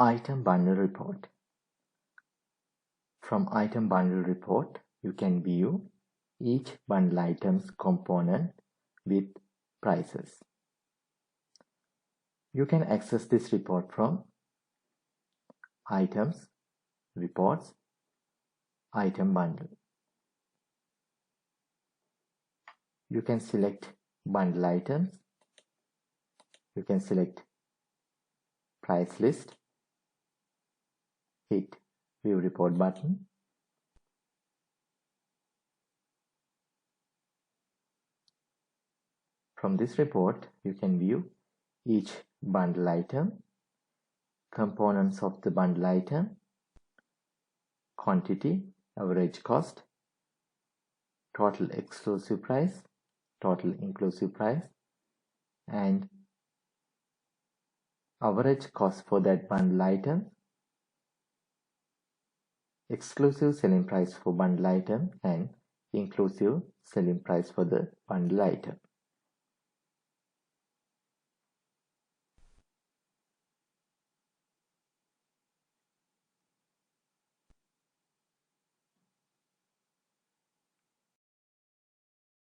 Item bundle report. From item bundle report, you can view each bundle item's component with prices. You can access this report from Items, Reports, Item Bundle. You can select bundle items. You can select price list. Hit View Report button. From this report, you can view each bundle item, components of the bundle item, quantity, average cost, total exclusive price, total inclusive price, and average cost for that bundle item, exclusive selling price for bundle item, and inclusive selling price for the bundle item.